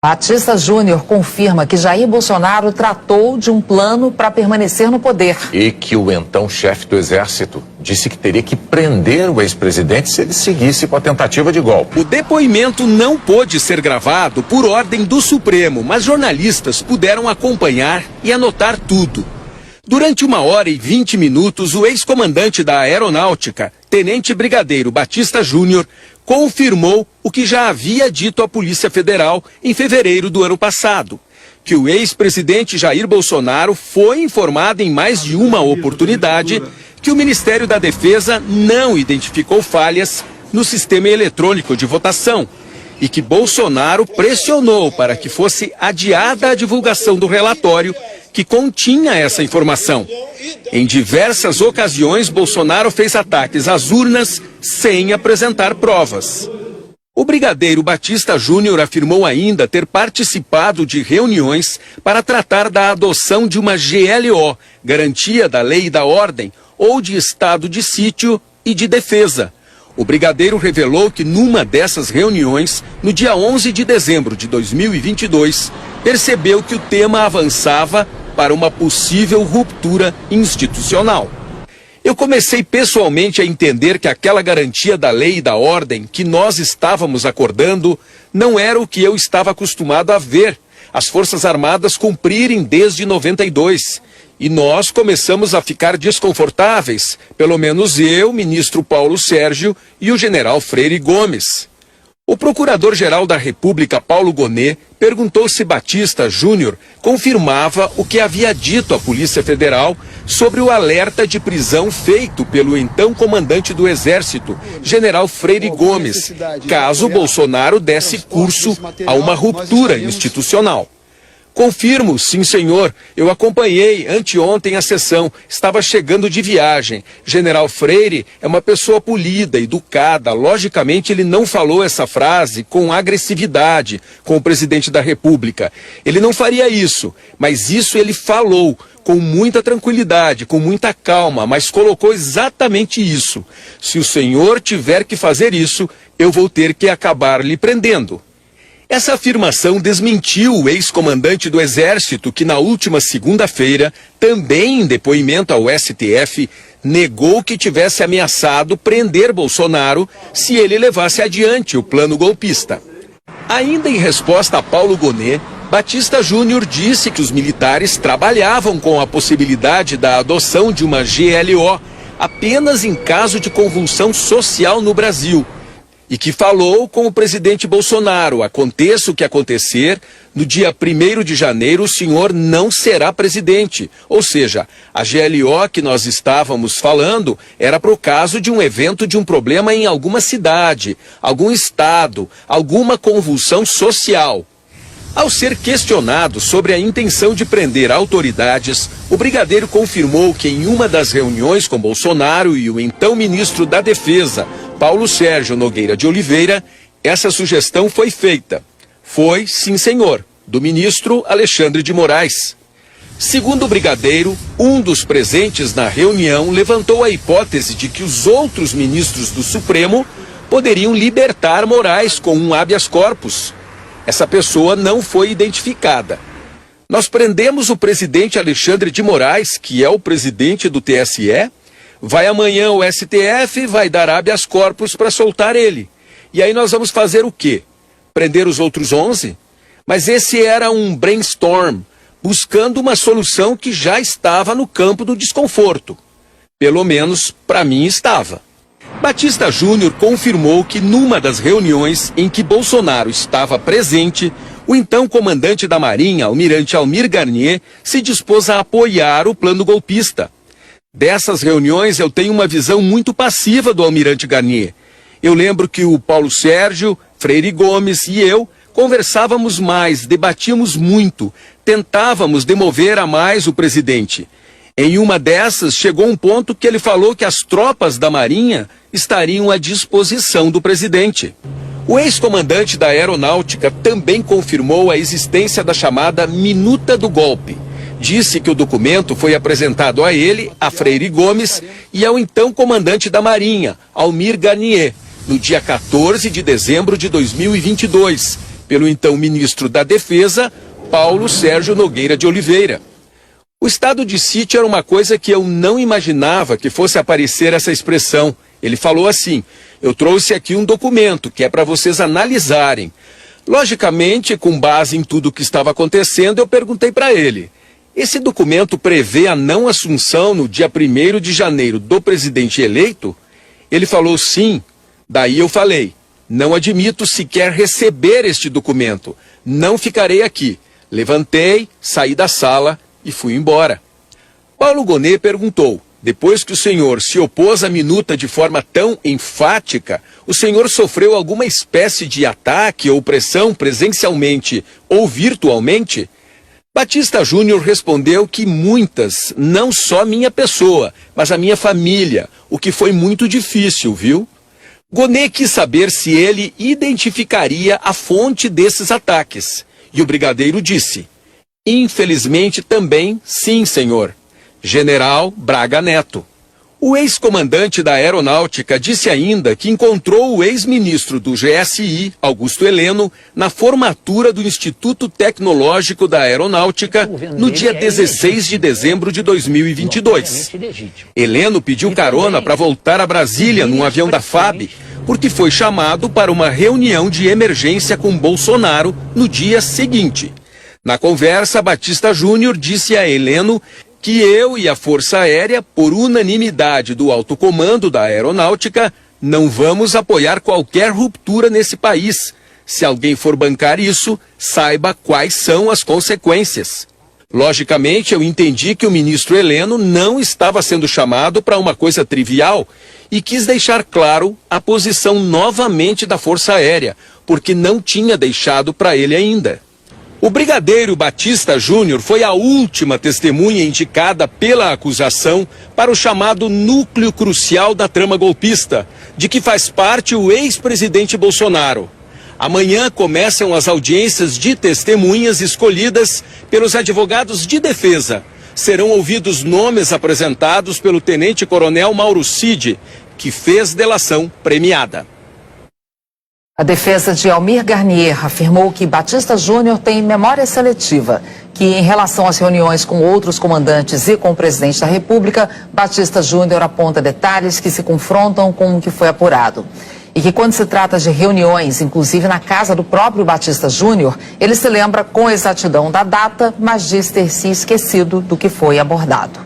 Batista Júnior confirma que Jair Bolsonaro tratou de um plano para permanecer no poder. E que o então chefe do Exército disse que teria que prender o ex-presidente se ele seguisse com a tentativa de golpe. O depoimento não pôde ser gravado por ordem do Supremo, mas jornalistas puderam acompanhar e anotar tudo. Durante 1h20, o ex-comandante da Aeronáutica, Tenente Brigadeiro Batista Júnior, confirmou o que já havia dito à Polícia Federal em fevereiro do ano passado, que o ex-presidente Jair Bolsonaro foi informado em mais de uma oportunidade que o Ministério da Defesa não identificou falhas no sistema eletrônico de votação e que Bolsonaro pressionou para que fosse adiada a divulgação do relatório que continha essa informação. Em diversas ocasiões, Bolsonaro fez ataques às urnas sem apresentar provas. O brigadeiro Batista Júnior afirmou ainda ter participado de reuniões para tratar da adoção de uma GLO, Garantia da Lei e da Ordem, ou de estado de sítio e de defesa. O brigadeiro revelou que numa dessas reuniões, no dia 11 de dezembro de 2022, percebeu que o tema avançava para uma possível ruptura institucional. Eu comecei pessoalmente a entender que aquela garantia da lei e da ordem que nós estávamos acordando não era o que eu estava acostumado a ver as Forças Armadas cumprirem desde 92. E nós começamos a ficar desconfortáveis, pelo menos eu, ministro Paulo Sérgio e o general Freire Gomes. O Procurador-Geral da República, Paulo Gonet, perguntou se Batista Júnior confirmava o que havia dito à Polícia Federal sobre o alerta de prisão feito pelo então comandante do Exército, general Freire Gomes, caso Bolsonaro desse curso a uma ruptura institucional. Confirmo, sim senhor, eu acompanhei anteontem a sessão, estava chegando de viagem. General Freire é uma pessoa polida, educada, logicamente ele não falou essa frase com agressividade com o presidente da República. Ele não faria isso, mas isso ele falou com muita tranquilidade, com muita calma, mas colocou exatamente isso. Se o senhor tiver que fazer isso, eu vou ter que acabar lhe prendendo. Essa afirmação desmentiu o ex-comandante do Exército, que na última segunda-feira, também em depoimento ao STF, negou que tivesse ameaçado prender Bolsonaro se ele levasse adiante o plano golpista. Ainda em resposta a Paulo Gonet, Batista Júnior disse que os militares trabalhavam com a possibilidade da adoção de uma GLO apenas em caso de convulsão social no Brasil. E que falou com o presidente Bolsonaro, aconteça o que acontecer, no dia 1º de janeiro o senhor não será presidente. Ou seja, a GLO que nós estávamos falando era para o caso de um evento de um problema em alguma cidade, algum estado, alguma convulsão social. Ao ser questionado sobre a intenção de prender autoridades, o brigadeiro confirmou que em uma das reuniões com Bolsonaro e o então ministro da Defesa, Paulo Sérgio Nogueira de Oliveira, essa sugestão foi feita. Foi, sim senhor, do ministro Alexandre de Moraes. Segundo o brigadeiro, um dos presentes na reunião levantou a hipótese de que os outros ministros do Supremo poderiam libertar Moraes com um habeas corpus. Essa pessoa não foi identificada. Nós prendemos o presidente Alexandre de Moraes, que é o presidente do TSE, vai amanhã ao STF, vai dar habeas corpus para soltar ele. E aí nós vamos fazer o quê? Prender os outros 11? Mas esse era um brainstorm, buscando uma solução que já estava no campo do desconforto. Pelo menos, para mim, estava. Batista Júnior confirmou que numa das reuniões em que Bolsonaro estava presente, o então comandante da Marinha, almirante Almir Garnier, se dispôs a apoiar o plano golpista. Dessas reuniões eu tenho uma visão muito passiva do almirante Garnier. Eu lembro que o Paulo Sérgio, Freire Gomes e eu conversávamos mais, debatíamos muito, tentávamos demover a mais o presidente. Em uma dessas, chegou um ponto que ele falou que as tropas da Marinha estariam à disposição do presidente. O ex-comandante da Aeronáutica também confirmou a existência da chamada Minuta do Golpe. Disse que o documento foi apresentado a ele, a Freire Gomes e ao então comandante da Marinha, Almir Garnier, no dia 14 de dezembro de 2022, pelo então ministro da Defesa, Paulo Sérgio Nogueira de Oliveira. O estado de sítio era uma coisa que eu não imaginava que fosse aparecer essa expressão. Ele falou assim: eu trouxe aqui um documento que é para vocês analisarem. Logicamente, com base em tudo o que estava acontecendo, eu perguntei para ele: esse documento prevê a não assunção no dia 1º de janeiro do presidente eleito? Ele falou sim. Daí eu falei: não admito sequer receber este documento. Não ficarei aqui. Levantei, saí da sala e fui embora. Paulo Gonet perguntou: depois que o senhor se opôs à minuta de forma tão enfática, o senhor sofreu alguma espécie de ataque ou pressão presencialmente ou virtualmente? Batista Júnior respondeu que muitas, não só minha pessoa, mas a minha família, o que foi muito difícil, viu? Gonet quis saber se ele identificaria a fonte desses ataques. E o brigadeiro disse: infelizmente também, sim, senhor. General Braga Neto. O ex-comandante da Aeronáutica disse ainda que encontrou o ex-ministro do GSI, Augusto Heleno, na formatura do Instituto Tecnológico da Aeronáutica no dia 16 de dezembro de 2022. Heleno pediu carona para voltar a Brasília num avião da FAB, porque foi chamado para uma reunião de emergência com Bolsonaro no dia seguinte. Na conversa, Batista Júnior disse a Heleno que eu e a Força Aérea, por unanimidade do alto comando da Aeronáutica, não vamos apoiar qualquer ruptura nesse país. Se alguém for bancar isso, saiba quais são as consequências. Logicamente, eu entendi que o ministro Heleno não estava sendo chamado para uma coisa trivial e quis deixar claro a posição novamente da Força Aérea, porque não tinha deixado para ele ainda. O brigadeiro Batista Júnior foi a última testemunha indicada pela acusação para o chamado núcleo crucial da trama golpista, de que faz parte o ex-presidente Bolsonaro. Amanhã começam as audiências de testemunhas escolhidas pelos advogados de defesa. Serão ouvidos nomes apresentados pelo tenente-coronel Mauro Cid, que fez delação premiada. A defesa de Almir Garnier afirmou que Batista Júnior tem memória seletiva, que em relação às reuniões com outros comandantes e com o presidente da República, Batista Júnior aponta detalhes que se confrontam com o que foi apurado. E que quando se trata de reuniões, inclusive na casa do próprio Batista Júnior, ele se lembra com exatidão da data, mas diz ter se esquecido do que foi abordado.